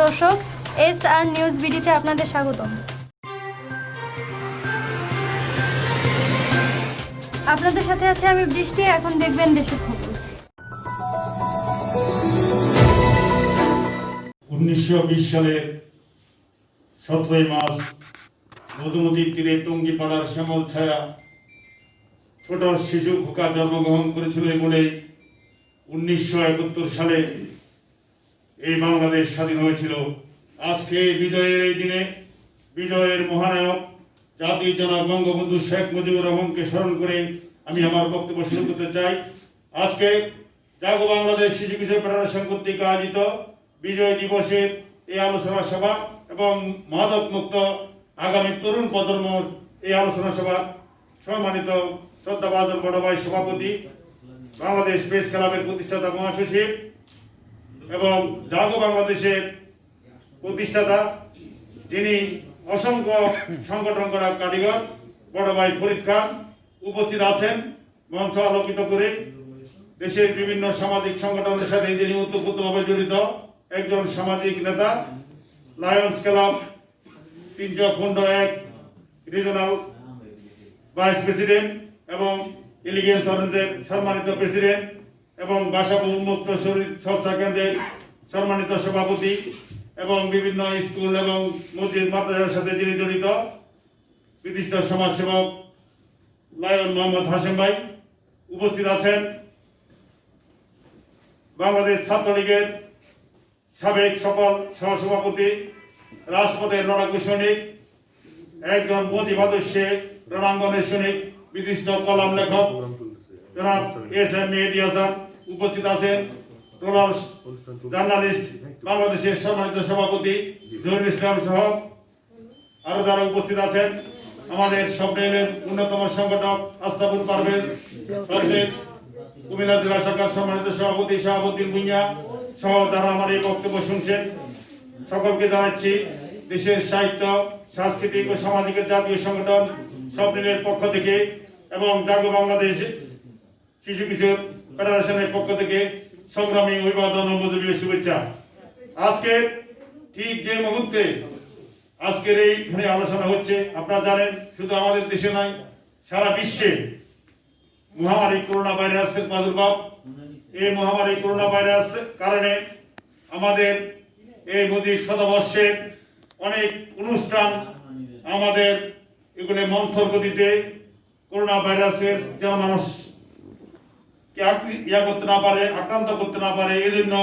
দর্শক, SR news বিডিতে আপনাদের স্বাগতম। আপনাদের সাথে আছে আমি বৃষ্টি। এখন দেখবেন দেশের খবর। 1920 সালের 17 মার্চ মধুমতির তীরে টঙ্গিপাড়ার শ্যামল ছায়া ছোট শিশু খোকা জন্মগ্রহণ করেছিল বলে 1971 সালে এই বাংলাদেশ স্বাধীন হয়েছিল। আজকে বিজয়ের এই দিনে বিজয়ের মহানায়ক জাতির জনক বঙ্গবন্ধু শেখ মুজিবুর রহমানকে স্মরণ করে আমি আমার বক্তব্য শুরু করতে চাই। আজকে জাগো বাংলাদেশ শিশু কিশোর ফেডারেশন কর্তৃক আয়োজিত বিজয় দিবসের এই আলোচনা সভা এবং মাদক মুক্ত আগামী তরুণ প্রজন্মর এই আলোচনা সভা সম্মানিত শ্রদ্ধাভাজন বড় ভাই সভাপতি, বাংলাদেশ প্রেস ক্লাবের প্রতিষ্ঠাতা মহাসচিব এবং জাগো বাংলাদেশের প্রতিষ্ঠাতা, যিনি অসংখ্য সংগঠন করা কারিগর বড় ভাই ফরিদ খান উপস্থিত আছেন। মঞ্চ আলোকিত করে দেশের বিভিন্ন সামাজিক সংগঠনের সাথে যিনি ওতপ্রোতভাবে জড়িত একজন সামাজিক নেতা, Lions club 301 regional vice president এবং এলিগেন্স অরেঞ্জের সম্মানিত প্রেসিডেন্ট এবং ভাষাপু উন্মুক্ত শরীর চর্চা কেন্দ্রের সম্মানিত সভাপতি এবং বিভিন্ন স্কুল এবং মসজিদ মাদ্রাসার সাথে যিনি জড়িত বিশিষ্ট সমাজসেবক লায়ন মোহাম্মদ হাশেম ভাই উপস্থিত আছেন। বাংলাদেশ ছাত্রলীগের সাবেক সকল সহসভাপতি, রাজপথের লড়াকু সৈনিক, একজন প্রতিবাদস্যে রণাঙ্গনের সৈনিক, বিশিষ্ট কলাম লেখক জনাব SM মেহেদী হাসান উপস্থিত আছেন। রোলার জার্নালিস্ট বাংলাদেশের সম্মানিত সভাপতি জহিরুল ইসলাম সহ আরো যারা উপস্থিত আছেন। আমাদের স্বপ্নের অন্যতম সংগঠক আস্তাবুল পারভেজ, স্বপ্নের কুমিল্লা জেলা শাখার সম্মানিত সভাপতি শাহাবুদ্দিন ভুঁইয়া সহ যারা আমার এই বক্তব্য শুনছেন, সকলকে জানাচ্ছি দেশের সাহিত্য, সাংস্কৃতিক ও সামাজিক জাতীয় সংগঠন স্বপ্নের পক্ষ থেকে এবং জাগো বাংলাদেশ শিশু কিশোর ফেডারেশনের পক্ষ থেকে সংগ্রামী অভিবাদন ও মধুরীয় শুভেচ্ছা। আজকে ঠিক যে মুহূর্তে আজকের এইখানে আলোচনা হচ্ছে, আপনারা জানেন শুধু আমাদের দেশে নয় সারা বিশ্বে মহামারী করোনা ভাইরাসের প্রাদুর্ভাব। এই মহামারী করোনা ভাইরাস কারণে আমাদের এই মোদীর শতবর্ষের অনেক অনুষ্ঠান আমাদের এগুলো মন্থর গতিতে করোনা ভাইরাসের যেন মানুষ করতে না পারে, আক্রান্ত করতে না পারে, এই জন্য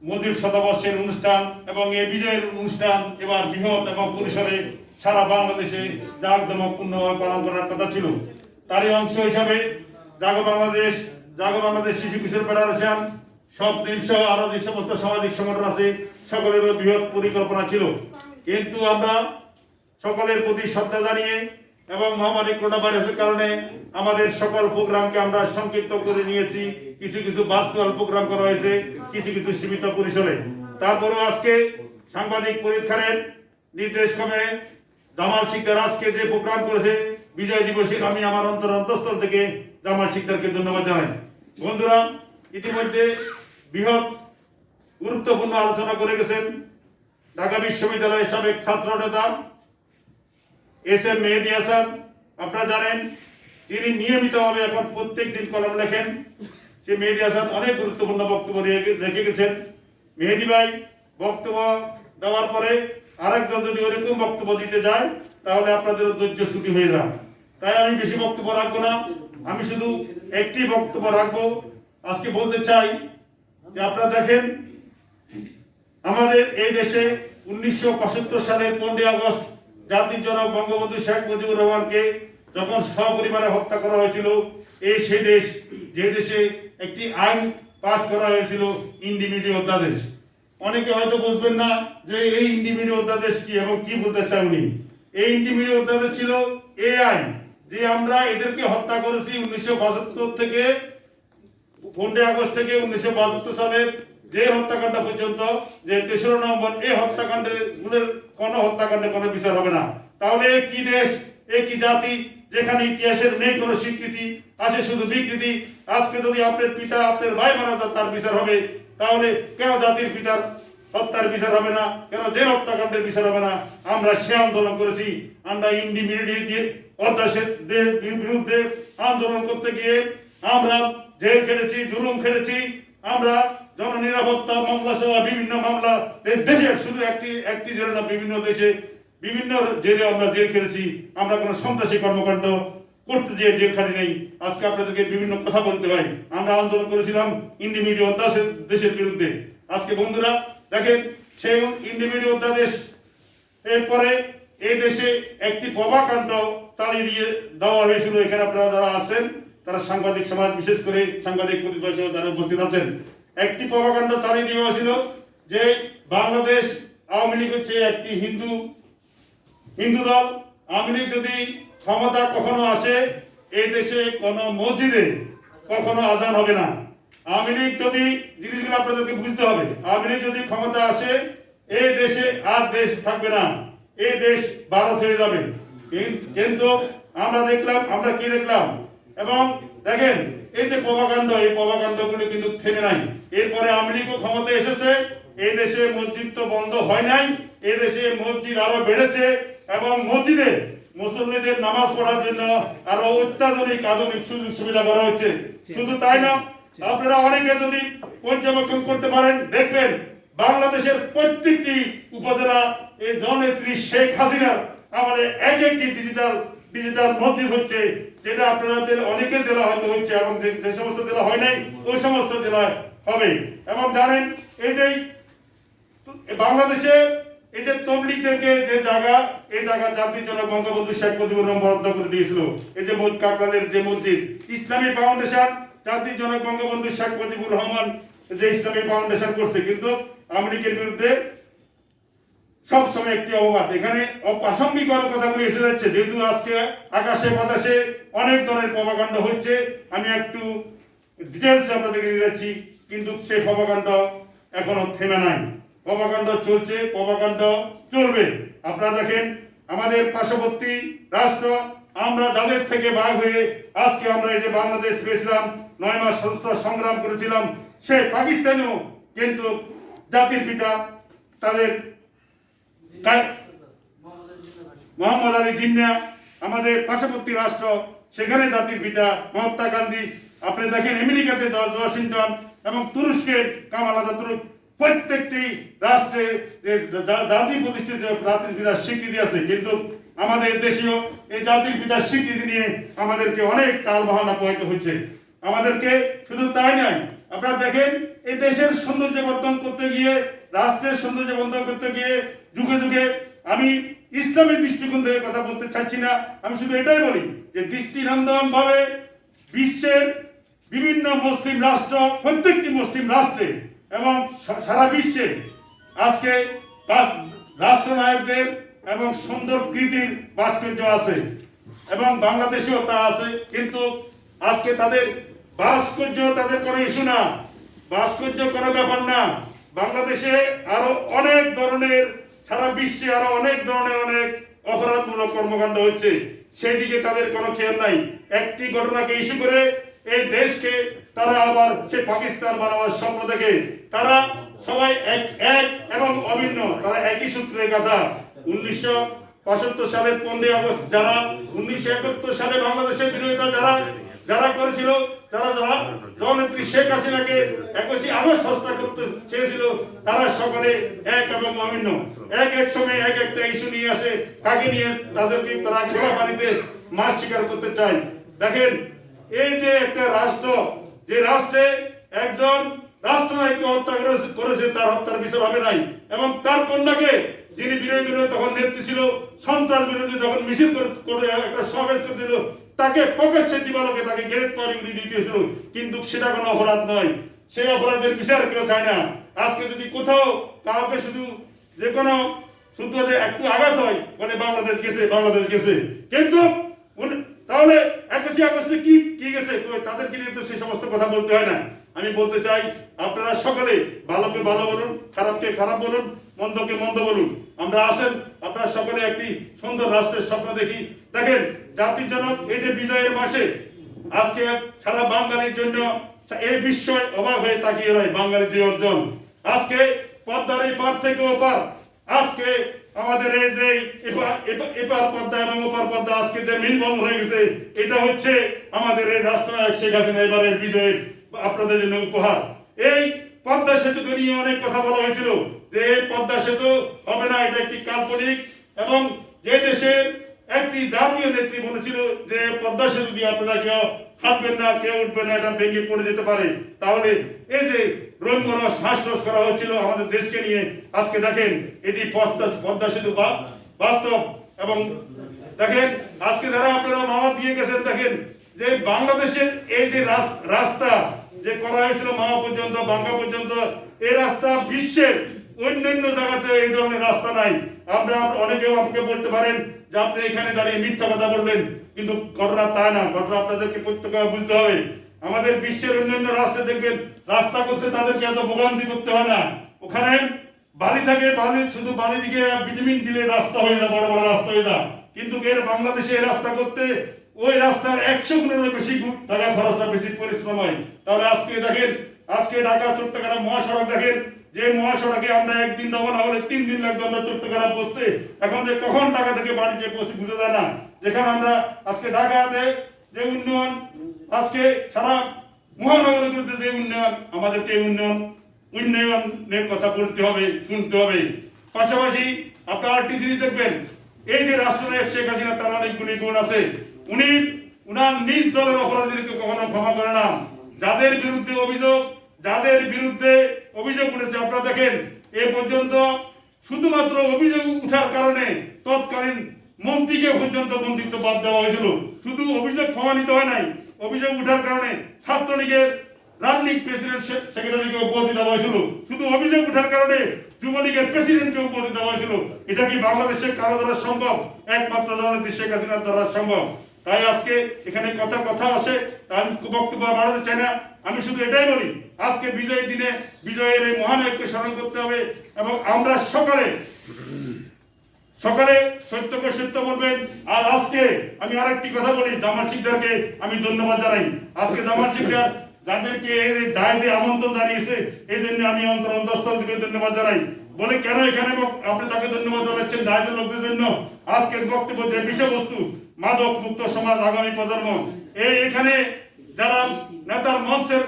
মোদীর শতবর্ষের অনুষ্ঠান এবং এই বিজয়ের অনুষ্ঠান এবার বৃহৎ এবং পরিসরে সারা বাংলাদেশে জাঁকজমকপূর্ণভাবে পালন করার কথা ছিল। তারই অংশ হিসাবে জাগো বাংলাদেশ শিশু কিশোর ফেডারেশন সব সহ আরো যে সমস্ত সামাজিক সংগঠন আছে সকলেরও বৃহৎ পরিকল্পনা ছিল, কিন্তু আমরা সকলের প্রতি শ্রদ্ধা জানিয়ে এবং মহামারী করোনা ভাইরাসের কারণে আমাদের সকল প্রোগ্রামকে আমরা সংক্ষিপ্ত করে নিয়েছি। কিছু কিছু ভার্চুয়াল প্রোগ্রাম করা হয়েছে, কিছু কিছু সীমিত পরিসরে। তারপরেও আজকে সাংবাদিক পরীক্ষার নির্দেশ ক্রমে জামাল শিকদার আজকে যে প্রোগ্রাম করেছে বিজয় দিবসে, আমি আমার অন্তঃস্থল থেকে জামাল শিকদারকে ধন্যবাদ জানাই। বন্ধুরা, ইতিমধ্যে বৃহৎ গুরুত্বপূর্ণ আলোচনা করে গেছেন ঢাকা বিশ্ববিদ্যালয়ের সাবেক ছাত্র নেতা SM মেহেদী হাসান। আপনারা জানেন তিনি নিয়মিতভাবে এখন প্রত্যেক দিন কলম লেখেন। সে মেহেদী হাসান অনেক গুরুত্বপূর্ণ বক্তব্য রেখে গেছেন। মেহেদী ভাই বক্তব্য দেওয়ার পরে আরেকজন যদি ওরকম বক্তব্য দিতে যায় তাহলে আপনাদের ধৈর্য ছুটি হয়ে যান। তাই আমি বেশি বক্তব্য রাখবো না, আমি শুধু একটি বক্তব্য রাখবো। আজকে বলতে চাই যে আপনারা দেখেন আমাদের এই দেশে 1975 সালের 15 আগস্ট জাতির জনক বঙ্গবন্ধু শেখ মুজিবুর রহমানকে যখন সপরিবারে হত্যা করা হয়েছিল, সেই দেশ যে দেশে একটি আইন পাস করা হয়েছিল ইন্ডিমিটি অধ্যাদেশ। অনেকে হয়তো বুঝবেন না যে এই ইন্ডিমিটি অধ্যাদেশ কি এবং কি বলতে চান উনি। এই ইন্ডিমিটি অধ্যাদেশ ছিল এই আইন যে আমরা এদেরকে হত্যা করেছি 1975 থেকে 15 আগস্ট থেকে 1972 সালের যে হত্যাকাণ্ড পর্যন্ত, যে 3রা নভেম্বর এই হত্যাকাণ্ডের কোনো হত্যাকাণ্ডে কোনো বিচার হবে না। তাহলে কি দেশ, কি জাতি যেখানে ইতিহাসের নেই কোনো স্বীকৃতি, আছে শুধু বিকৃতি। আজকে যদি আপনার পিতা আপনার ভাই মারা যায় তার বিচার হবে, তাহলে কেন জাতির পিতার হত্যার বিচার হবে না, কেন জেল হত্যাকাণ্ডের বিচার হবে না, আমরা সে আন্দোলন করেছি। আমরা ইন্ডিমিডিয়েট দিয়ে অত্যাচারের বিরুদ্ধে আন্দোলন করতে গিয়ে আমরা জেল খেটেছি, জুলুম খেটেছি, আমরা জননিরাপত্তা মামলা সহ বিভিন্ন মামলা দেশের শুধু একটি জেলে না, বিভিন্ন দেশে বিভিন্ন জেলে আমরা জেল খেটেছি। আমরা কোনো সন্ত্রাসী কর্মকাণ্ড করতে যেয়ে জেল খাটি নেই। আজকে আপনাদেরকে বিভিন্ন কথা বলতে হয়। আমরা আন্দোলন করেছিলাম ইন্ডিমিডিয়েট অত্যাচার দেশের বিরুদ্ধে। আজকে বন্ধুরা দেখেন, সেই ইন্ডিমিডিয়েট অধ্যাদেশ এরপরে এই দেশে একটি প্রভাকাণ্ড চালিয়ে দিয়ে দেওয়া হয়েছিল। এখানে আপনারা যারা আছেন, তারা সাংবাদিক সমাজ, বিশেষ করে সাংবাদিক পরিবেশ যারা উপস্থিত আছেন, একটি প্রভাকাণ্ড চালিয়ে দেওয়া হয়েছিল যে বাংলাদেশ আওয়ামী লীগ হচ্ছে একটি হিন্দু দল। আওয়ামী লীগ যদি ক্ষমতা কখনো আসে, এই দেশে কোনো মসজিদে কখনো আজান হবে না। আওয়ামী লীগ যদি, জিনিসগুলো আপনাদেরকে বুঝতে হবে, আওয়ামী লীগ যদি ক্ষমতা আসে, এই দেশে আর দেশ থাকবে না, এই দেশ ভারত হয়ে যাবে। কিন্তু আমরা কি দেখলাম, এবং দেখেন এই যে প্রভাকাণ্ড, এই প্রভাকাণ্ডগুলো কিন্তু থেমে নাই। এরপরে আওয়ামী লীগও ক্ষমতায় এসেছে, এই দেশে মসজিদ তো বন্ধ হয় নাই, এই দেশে মসজিদ আরো বেড়েছে, এবং মসজিদে মুসল্লিদের নামাজ পড়ার জন্য আরো অত্যাধুনিক আধুনিক সুযোগ সুবিধা করা হচ্ছে। শুধু তাই না, আপনারা অনেকে যদি পর্যবেক্ষণ করতে পারেন, দেখবেন বাংলাদেশের প্রত্যেকটি উপজেলা এই জননেত্রী শেখ হাসিনার আমাদের এক একটি ডিজিটাল মসজিদ হচ্ছে, যেটা আপনাদের অনেকে জেলা হয়তো হচ্ছে, এবং যে সমস্ত জেলা হয় নাই ওই সমস্ত জেলায় হবে। এবং জানেন এই যে বাংলাদেশে এই যে তবলিগদেরকে যে জায়গা, এই জায়গা জাতির জনক বঙ্গবন্ধু শেখ মুজিবুর রহমান বরাদ্দ করে দিয়েছিল। এই যে কাকরাইলের যে মসজিদ, ইসলামী ফাউন্ডেশন জাতির জনক বঙ্গবন্ধু শেখ মুজিবুর রহমান যে ইসলামী ফাউন্ডেশন করছে, কিন্তু আওয়ামী লীগের বিরুদ্ধে সবসময় একটি অপবাদ, এখানে অপ্রাসঙ্গিক কথাগুলি এসে যাচ্ছে। যেহেতু আজকে আকাশে বাতাসে অনেক ধরনের প্রভাকাণ্ড হচ্ছে, আমি একটু ডিটেলস আপনাদেরকে দিয়ে যাচ্ছি, কিন্তু সেই প্রভাকাণ্ড এখনো থেমে নাই। প্রভাকাণ্ড চলছে, প্রভাকাণ্ড চলবে। আপনারা দেখেন আমাদের পার্শ্ববর্তী রাষ্ট্র, আমরা যাদের থেকে ভাগ হয়ে আজকে আমরা এই যে বাংলাদেশ পেয়েছিলাম, 9 মাস সশস্ত্র সংগ্রাম করেছিলাম, সে পাকিস্তানেও কিন্তু জাতির পিতা তাদের মোহাম্মদ আলী জিন্না, আমাদের পার্শ্ববর্তী রাষ্ট্র, সেখানে জাতির পিতা মহাত্মা গান্ধী, আপনি দেখেন আমেরিকাতে জর্জ ওয়াশিংটন, এবং তুরস্কে কামাল আতাতুর্ক, প্রত্যেকটি রাষ্ট্রে জাতি প্রতিষ্ঠিত জাতির পিতার স্বীকৃতি আছে। কিন্তু আমাদের দেশেও এই জাতির পিতার স্বীকৃতি নিয়ে আমাদেরকে অনেক টাল বাহানা পোহাইতে হচ্ছে। আমাদেরকে শুধু তাই নয়, আপনারা দেখেন এই দেশের সৌন্দর্য বর্ধন করতে গিয়ে, রাষ্ট্রের সৌন্দর্য বর্ধন করতে গিয়ে যুগে যুগে, আমি ইসলামী দৃষ্টিকোণ থেকে কথা বলতে চাচ্ছি না, আমি শুধু এটাই বলি যে দৃষ্টিনন্দন ভাবে বিশ্বের বিভিন্ন মুসলিম রাষ্ট্র, প্রত্যেকটি মুসলিম রাষ্ট্রে এবং সারা বিশ্বে আজকে রাষ্ট্রনায়কদের এবং সুন্দর কৃতির ভাস্কর্য আছে, এবং বাংলাদেশেও তা আছে। কিন্তু আজকে তাদের ভাস্কর্য তাদের কোনো ইস্যু না, ভাস্কর্য কোনো ব্যাপার না। বাংলাদেশে আরো অনেক ধরনের, সারা বিশ্বে আরো অনেক ধরনের অনেক অপরাধমূলক কর্মকাণ্ড হচ্ছে, সেই দিকে তাদের কোনো খেয়াল নাই। একটি ঘটনাকে ইস্যু করে এই দেশকে তারা আবার সে পাকিস্তান বানাবার স্বপ্ন দেখে, তারা সবাই এক এবং অভিন্ন, তারা একই সূত্রে গাথা। 1975 সালের 15 আগস্ট যারা, 1971 সালে বাংলাদেশের বিরোধিতা যারা করেছিল, যারা জননেত্রী শেখ হাসিনাকে 21 আগস্ট হত্যা করতে চেয়েছিল, তারা সকলে এক এবং অভিন্ন। এক সময় এক একটা ইস্যু নিয়ে আসে, কাকে নিয়ে তাদেরকে তারা খোলা পানিতে মাছ শিকার করতে চায়। দেখেন এই যে একটা রাষ্ট্র, যে রাষ্ট্রে একজন রাষ্ট্রনায়ককে হত্যা করেছে, তার হত্যার বিচার হবে নাই, এবং তার কন্যাকে, যিনি বিরোধী দলের তখন নেত্রী ছিল, সন্ত্রাস বিরোধী যখন মিছিল করে একটা সমাবেশ করছিল, তাকে প্রকাশ্যে দিবালোকে তাকে গ্রেপ্তার করে দিতে হয়েছিল, কিন্তু সেটা কোনো অপরাধ নয়। সেই অপরাধের বিচার কেউ চায় না। আজকে যদি কোথাও কাউকে শুধু যে কোনো শুধু একটু আঘাত হয়, বলে বাংলাদেশ গেছে, কিন্তু তাহলে 21 আগস্টে কি গেছে, তাদেরকে নিয়ে তো সেই সমস্ত কথা বলতে হয় না। আমি বলতে চাই, আপনারা সকলে ভালোকে ভালো বলুন, খারাপকে খারাপ বলুন, মন্দকে মন্দ বলুন। আমরা আসেন, আপনারা সকলে একটি সুন্দর রাষ্ট্রের স্বপ্ন দেখি। দেখেন জাতির জনক এই যে বিজয়ের মাসে আজকে সারা বাঙালির জন্য এই বিস্ময় অবাক হয়ে তাকিয়ে রয় বাঙালির যে অর্জন। আজকে পদ্মার এই পার থেকে ওপার আজকে আমাদের এই যে এপার পদ্মা এবং ওপার পদ্মা আজকে যে মিলবন্ধ হয়ে গেছে, এটা হচ্ছে আমাদের এই রাষ্ট্রনায়ক শেখ হাসিনা এবারের বিজয়ের আপনাদের জন্য উপহার। এই পদ্মা সেতুকে নিয়ে অনেক কথা বলা হয়েছিল যে এই পদ্মা সেতু হবে না, এটা একটি কাল্পনিক, এবং যে দেশের একটি জাতীয় নেত্রী বলেছিল যে পদ্মা সেতু দিয়ে আপনারা কেউ হাঁটবেন না, কেউ উঠবেন না, এটা ভেঙে পড়ে যেতে পারে। তাহলে এই যে রোমরস হাস্যরস করা হচ্ছিল আমাদের দেশকে নিয়ে, আজকে দেখেন এটি পদ্মা সেতু বাস্তব। এবং দেখেন আজকে যারা আপনারা মামা দিয়ে গেছেন, দেখেন যে বাংলাদেশের এই যে রাস্তা যে করা হয়েছিল মামা পর্যন্ত, বাঙ্গা পর্যন্ত, এই রাস্তা বিশ্বের অন্যান্য জায়গাতে এই ধরনের রাস্তা নাই। আমরা অনেকেও আপনাকে বলতে পারেন যে আপনি এখানে দাঁড়িয়ে মিথ্যা কথা বললেন, কিন্তু ঘটনা তা না। ঘটনা আপনাদেরকে প্রত্যেকে বুঝতে হবে। আমাদের বিশ্বের অন্যান্য রাষ্ট্রে দেখবেন রাস্তা করতে তাদেরকে এত ভোগান্তি করতে হয় না। ওখানে বালি থাকে, বালি শুধু বালি দিকে ভিটামিন দিলে রাস্তা হয়ে যায়, বড় বড় রাস্তা হয়ে যায়। কিন্তু এর বাংলাদেশে রাস্তা করতে ওই রাস্তার 100 গুণেরও বেশি টাকা খরচ হয়, বেশি পরিশ্রম হয়। তাহলে আজকে দেখেন, আজকে ঢাকা চট্টগ্রাম মহাসড়ক দেখেন, যে মহাসড়কে আমরা একদিন যাবো না হলে 3 দিন লাগবে আমরা চট্টগ্রাম পৌঁছতে। এখন যে কখন ঢাকা থেকে বাড়িতে পৌঁছে বুঝে যায় না। যেখানে আমরা আজকে ঢাকাতে যে উন্নয়ন, আজকে সারা মহানগরীতে যে উন্নয়ন, আমাদেরকে উন্নয়নের কথা বলতে হবে, শুনতে হবে। পাশাপাশি আপনারা টিভি দেখবেন এই যে রাষ্ট্রনায়ক শেখ হাসিনা, তার অনেকগুলি গুণ আছে। উনি উনার নিজ দলের অপরাধীদেরকে কখনো ক্ষমা করে না। যাদের বিরুদ্ধে অভিযোগ উঠেছে আপনারা দেখেন, এ পর্যন্ত শুধুমাত্র অভিযোগ উঠার কারণে তৎকালীন মন্ত্রীকে পর্যন্ত মন্ত্রিত্ব বাদ দেওয়া হয়েছিল। শুধু অভিযোগ প্রমাণিত হয় নাই, অভিযোগ উঠার কারণে ছাত্রলীগের রানিং প্রেসিডেন্ট সেক্রেটারিকে উপহার দেওয়া হয়েছিল। শুধু অভিযোগ উঠার কারণে যুবলীগের প্রেসিডেন্টকে উপহার দেওয়া হয়েছিল। এটা কি বাংলাদেশের কারো দ্বারা সম্ভব? একমাত্র জননেত্রী শেখ হাসিনার দ্বারা সম্ভব। তাই আজকে এখানে কথা আসে, আমি বক্তব্য বাড়াতে চাই না। আমি শুধু এটাই বলি, আজকে বিজয়ের দিনে বিজয়ের এই মহানায়ককে স্মরণ করতে হবে, এবং আমরা সকালে সত্যকে সত্য বলবেন। আর আজকে আমি আরেকটি কথা বলি, জামাল শিকদারকে আমি ধন্যবাদ জানাই। আজকে জামাল শিকদার যাদেরকে এই দায়িত্বে আমন্ত্রণ জানিয়েছে, এই জন্য আমি অন্তরস্থল থেকে ধন্যবাদ জানাই। বলে কেন এখানে আপনি তাকে ধন্যবাদ জানাচ্ছেন? দায়িত্বের লোকদের জন্য। আজকের বক্তব্য যে বিষয়বস্তু মাদক মুক্ত সমাজ আগামী প্রজন্ম, এখানে যারা নেতার মঞ্চের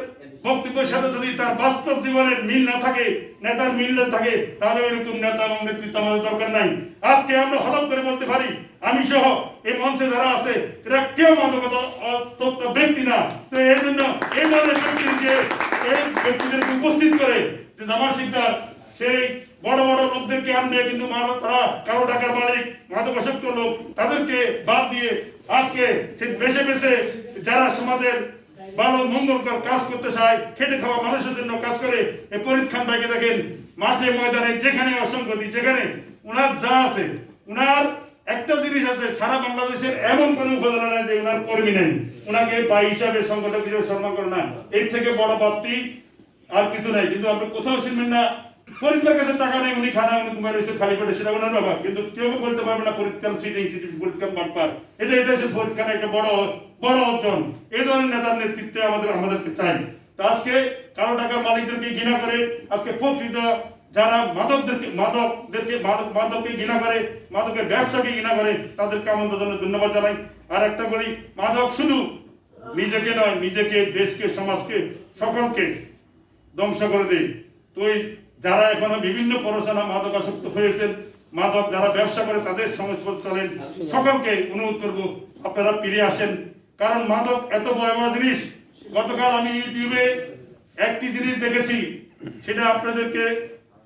বক্তব্যের সাথে যদি তার বাস্তব জীবনের মিল না থাকে, নেতার মিল না থাকে, তাহলে ওইরকম নেতা এবং নেতৃত্ব আমাদের দরকার নাই। আজকে আমরা হঠাৎ করে বলতে পারি, আমি সহ এই মঞ্চে যারা আছে এরা কেউ মাদকতা ব্যক্তি না। তো এই জন্য এই ধরনের ব্যক্তিদেরকে উপস্থিত করে যে জামাল শিকদার সেই বড় বড় লোকদেরকে আনবে, কিন্তু তারা কারো টাকার মালিক, মাদকাসক্ত লোক, তাদেরকে বাদ দিয়ে আজকে সেই বেছে বেছে যারা সমাজের ভালো মঙ্গলকর কাজ করতে চায়, খেটে খাওয়া মানুষের জন্য কাজ করে, এই ফরিদ খান ভাইকে দেখেন মাঠে ময়দানে যেখানে অসংগতি, যেখানে উনার যা আছে, উনার একটা জিনিস আছে, সারা বাংলাদেশের এমন কোন উপজেলা নাই যে উনার কর্মী নেই, উনাকে ভাই হিসাবে সংগঠক হিসেবে সম্মান করে না। এর থেকে বড় প্রাপ্তি আর কিছু নাই। কিন্তু আপনি কোথাও শুনবেন না ফরিদের কাছে টাকা নেই, উনি খানা উনি ঘুমাই রয়েছে খালি পেটে, সেটা ওনার ব্যাপার। কিন্তু কেউ বলতে পারবে না ফরিদ খান ফরিদ খান বাটপার। এটা হচ্ছে ফরিদ খান একটা বড় অর্জন। এই ধরনের নেতার নেতৃত্বে আমাদেরকে চাই। তো আজকে কারো টাকার মালিকদেরকে ঘৃণা করে, আজকে প্রকৃত যারা মাদককে ঘৃণা করে, মাদকের ব্যবসাকে ঘৃণা করে, তাদেরকে আমাদের জন্য ধন্যবাদ জানাই। আর একটা বলি, মাদক শুধু নিজেকে নয়, নিজেকে, দেশকে, সমাজকে, সকলকে ধ্বংস করে দেয়। তো যারা এখনো বিভিন্ন পড়াশোনা মাদকাসক্ত হয়েছেন, মাদক যারা ব্যবসা করে তাদের সংস্পর্শ চলেন, সকলকে অনুরোধ করব আপনারা ফিরে আসেন। কারণ মাদক এত ভয়াবহ জিনিস। গতকাল আমি ইউটিউবে একটি জিনিস দেখেছি, সেটা আপনাদেরকে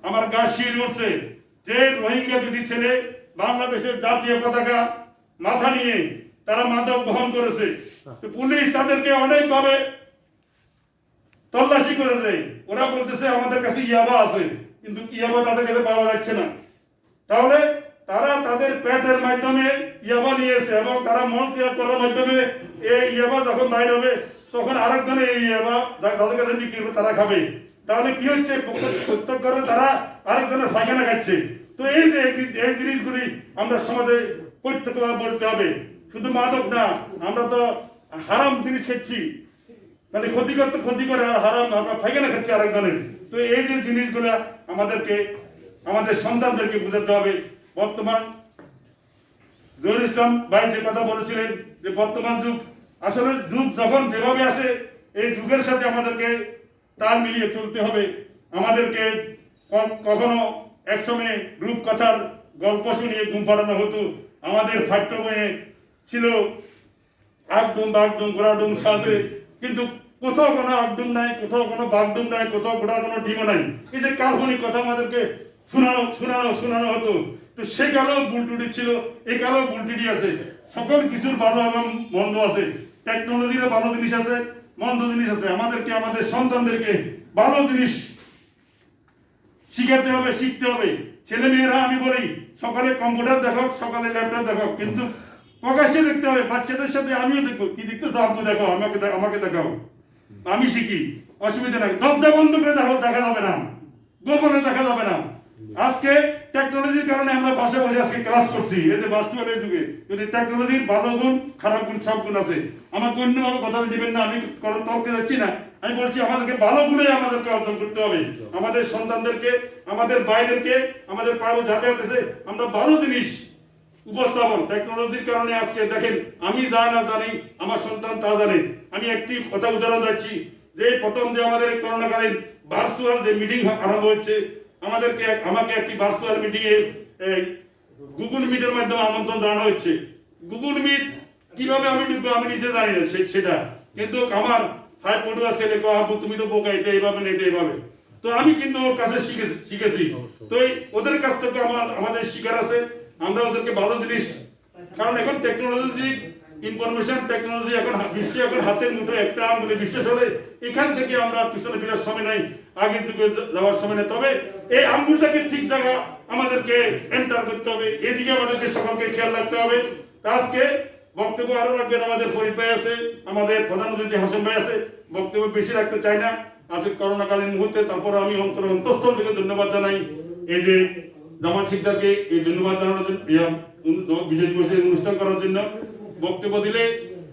আমার গা শিহরে উঠছে, যে রোহিঙ্গা দুটি ছেলে বাংলাদেশের জাতীয় পতাকা মাথা নিয়ে তারা মাদক বহন করেছে। পুলিশ তাদেরকে অনেকভাবে তল্লাশি করেছে। ওরা বলতেছে আমাদের কাছে ইয়াবা আছে, কিন্তু ইয়াবা তাদের কাছে পাওয়া যাচ্ছে না। তাহলে তারা তাদের পেটের মাধ্যমে ইয়াবা নিয়েছে, এবং তারা মল ত্যাগ করার মাধ্যমে এই ইয়াবা যখন বাইর হবে, তখন আরেকজনে এই ইয়াবা তাদের কাছে বিক্রি করে তারা খাবে। তাহলে কি হচ্ছে? প্রত্যেক করে তারা আরেকজনের পায়খানা খাচ্ছে। তো এই যে এই জিনিসগুলি আমরা সমাজে প্রত্যেকবার বলতে হবে। শুধু মাদক না, আমরা তো হারাম জিনিস খাচ্ছি, মানে ক্ষতি করে আর হারাম আমরা পায়খানা খাচ্ছি আরেকজনের। তো এই যে জিনিসগুলা আমাদেরকে আমাদের সন্তানদেরকে বোঝাতে হবে। বর্তমান জহির ইসলাম ভাই যে কথা বলেছিলেন যে বর্তমান যুগ, আসলে যুগ যখন যেভাবে আসে এই যুগের সাথে আমাদেরকে তাল মিলিয়ে চলতে হবে। আমাদেরকে কখনো একসময় রূপকথার গল্প শুনিয়ে ঘুম পাড়ানো হতো। আমাদের পাঠ্য বইয়ে ছিল আগডুম বাগডুম ঘোড়াডুম সাজে, কিন্তু কোথাও কোনো আগডুম নাই, কোথাও কোনো বাগডুম নাই, কোথাও ঘোড়ার কোনো ডিমও নাই। এই যে কাল্পনিক কথা আমাদেরকে শোনানো হতো। তো সে কালেও ভুলটুটি ছিল, এই কালেও ভুলটুটি আছে। সকল কিছুর ভালো এবং মন্দ আছে। টেকনোলজিরও ভালো জিনিস আছে, মন্দ জিনিস আছে। আমাদেরকে আমাদের সন্তানদেরকে ভালো জিনিস শিখাতে হবে, শিখতে হবে। ছেলে মেয়েরা আমি বলি সকালে কম্পিউটার দেখো, সকালে ল্যাপটপ দেখো, কিন্তু প্রকাশ্যে দেখতে হবে। বাচ্চাদের সাথে আমিও দেখবো, কি দেখতেছো আব্বু দেখাও, আমাকে দেখাও, আমি শিখি, অসুবিধা নাই। দরজা বন্ধ করে দেখো, দেখা যাবে না, গোপনে দেখা যাবে না। আজকে টেকনোলজির কারণে আমরা বসে আজকে ক্লাস করছি, এই যে ভার্চুয়ালের যুগে। যদি টেকনোলজির ভালো গুণ খারাপ গুণ সব গুণ আছে। আমাকে অন্যভাবে কথা দিবেন না, আমি তর্কে যাচ্ছি না। আমি বলছি আমাদেরকে ভালো গুণে আমাদেরকে অর্জন করতে হবে। আমাদের সন্তানদেরকে, আমাদের বাইরেরকে, আমাদের পাড়া যাদের কাছে আমরা ভালো জিনিস উপস্থাপন। টেকনোলজির কারণে আজকে দেখেন, আমি যা না জানি আমার সন্তান তা জানে। আমি একটি কথা উদাহরণ যাচ্ছি যে প্রথম যে আমাদের করোনাকালীন ভার্চুয়াল যে মিটিং আরম্ভ হচ্ছে, আমাকে একটি ভার্চুয়াল মিটিং এ গুগল মিটের মাধ্যমে আমন্ত্রণ জানানো হচ্ছে। গুগল মিট কিভাবে আমি ঢুকবো আমি নিজে জানি না সেটা, কিন্তু আমার হাই পড়ুয়া ছেলে আব্বু তুমি তো বোকা, এটা এইভাবে না এটা এইভাবে। তো আমি কিন্তু ওর কাছে শিখেছি। তো ওদের কাছ থেকে আমাদের শিকার আছে। আমরা ওদেরকে ভালো জিনিস, কারণ এখন টেকনোলজি ইনফরমেশন টেকনোলজি এখন বিশ্বে এখন হাতের মুঠো একটা আঙুলে বিশ্বাস হলে এখান থেকে আমরা পিছনে ফেরার সময় নাই, আগের দিকে যাওয়ার সময় নেই। তবে এই আঙুলটাকে ঠিক জায়গা আমাদেরকে এন্টার করতে হবে, এদিকে আমাদেরকে সকলকে খেয়াল রাখতে হবে। আজকে বক্তব্য আরো রাখবেন আমাদের ফরিদ ভাই আছে, আমাদের প্রধান অতিথি হাসিম ভাই আছে। বক্তব্য বেশি রাখতে চাই না আজকে করোনাকালীন মুহূর্তে। তারপরে আমি অন্তঃস্থল থেকে ধন্যবাদ জানাই এই যে জামাত শিকদারকে, এই ধন্যবাদ জানানোর জন্য, বিজয় দিবসের অনুষ্ঠান করার জন্য। বক্তব্য দিলে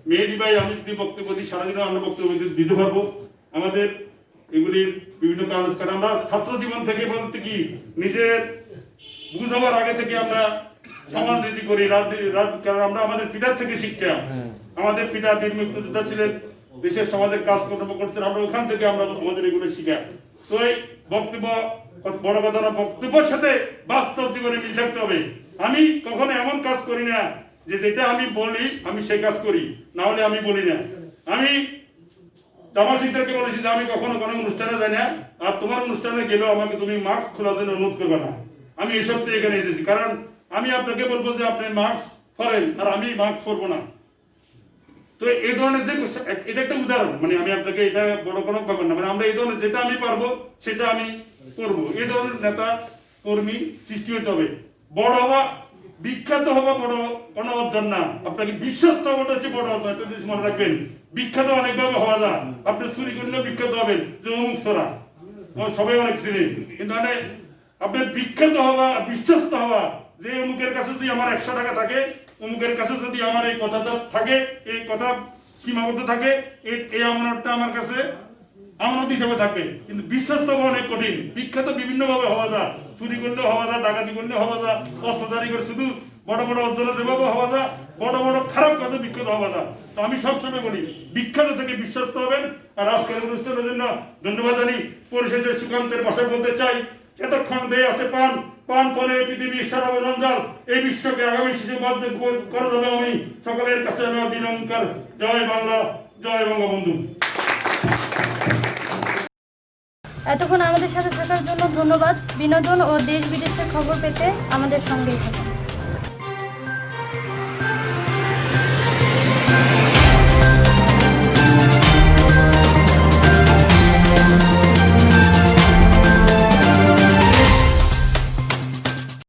মেহেদি ভাই আমি যদি বক্তব্য দিই সারাদিন আমরা বক্তব্য দিতে পারবো। আমাদের এগুলির বিভিন্ন কারণ, আমরা ছাত্র জীবন থেকে বলতে কি নিজের বুঝ হওয়ার আগে থেকে আমরা সমাজনীতি করি, কারণ আমরা আমাদের পিতার থেকে শিক্ষা। আমাদের পিতা বীর মুক্তিযোদ্ধা ছিলেন, দেশের সমাজে কাজকর্ম করছেন, আমরা ওখান থেকে আমরা আমাদের এগুলো শিখা। তো এই বক্তব্য বড় কথা না, বক্তব্যের সাথে বাস্তব জীবনে মিল থাকতে হবে। আমি কখনো এমন কাজ করি না যে যেটা আমি বলি আমি সেই কাজ করি, না হলে আমি বলি না। আমি জামাত শিকদারকে বলেছি যে আমি কখনো কোনো অনুষ্ঠানে যাই না, আর তোমার অনুষ্ঠানে গেলেও আমাকে তুমি মাস্ক খোলার জন্য অনুরোধ করবে না। আমি এই সপ্তাহে এখানে এসেছি, কারণ আমি আপনাকে বলবো যে আপনি মাস্ক পরেন আর আমি মাস্ক পরবো না। তো এই ধরনের যে এটা একটা উদাহরণ, মানে আমি আপনাকে এটা বড় কোনো ব্যাপার না, মানে আমরা এই ধরনের যেটা আমি পারবো সেটা আমি করবো। এই ধরনের নেতা কর্মী সৃষ্টি হতে হবে। বড় হওয়া, বিখ্যাত হওয়া বড় কোনো অর্জন না, আপনাকে বিশ্বস্ত হওয়াটা হচ্ছে বড় অর্জন। একটা জিনিস মনে রাখবেন, বিখ্যাত অনেকভাবে হওয়া যায়। আপনি চুরি করলেও বিখ্যাত হবেন, যে অমুক সরা সবাই অনেক চিনি, কিন্তু মানে আপনার বিখ্যাত হওয়া, বিশ্বস্ত হওয়া, যে অমুকের কাছে যদি আমার 100 টাকা থাকে, অমুকের কাছে যদি আমার এই কথাটা থাকে, এই কথা সীমাবদ্ধ থাকে, এই আমানতটা আমার কাছে আমানত হিসেবে থাকে। কিন্তু বিশ্বস্ত হওয়া অনেক কঠিন। বিখ্যাত বিভিন্ন ভাবে হওয়া যায়, চুরি করলেও হওয়া যায়, ডাকাতি করলেও হওয়া যায়, অস্ত্রধারী করে শুধু বড় বড় অর্জনে যেভাবে হওয়া যায়, বড় বড় খারাপ কথা বিখ্যাত হওয়া যায়। তো আমি সবসময় বলি বিখ্যাত থেকে বিশ্বস্ত হবেন। আর আজকের অনুষ্ঠানের জন্য ধন্যবাদ জানি। পরিশেষে সুকান্তের ভাষায় বলতে চাই, এতক্ষণ দেয়ে আছে পান, পান পরে পৃথিবীর সারা জঞ্জাল, এই বিশ্বকে আগামী শিশু বাধ্য করে দেবে আমি সকলের কাছে আমি বিনম্র। জয় বাংলা, জয় বঙ্গবন্ধু। এতক্ষণ আমাদের সাথে থাকার জন্য ধন্যবাদ। বিনোদন ও দেশ বিদেশের খবর পেতে আমাদের সঙ্গেই থাকুন।